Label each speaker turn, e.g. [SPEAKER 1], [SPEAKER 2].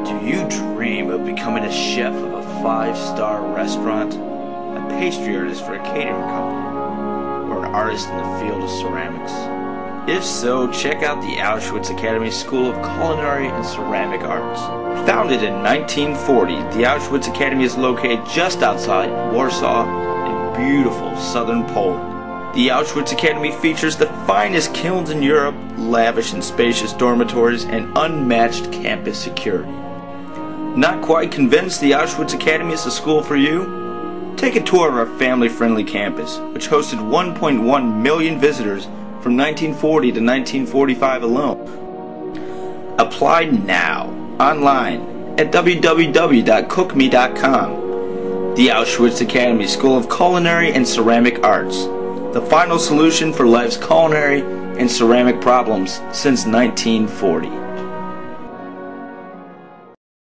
[SPEAKER 1] Do you dream of becoming a chef of a 5-star restaurant, a pastry artist for a catering company, or an artist in the field of ceramics? If so, check out the Auschwitz Academy School of Culinary and Ceramic Arts. Founded in 1940, the Auschwitz Academy is located just outside Warsaw in beautiful southern Poland. The Auschwitz Academy features the finest kilns in Europe, lavish and spacious dormitories, and unmatched campus security. Not quite convinced the Auschwitz Academy is the school for you? Take a tour of our family-friendly campus, which hosted 1.1 million visitors from 1940 to 1945 alone. Apply now, online, at www.cookme.com. The Auschwitz Academy School of Culinary and Ceramic Arts, the final solution for life's culinary and ceramic problems since 1940.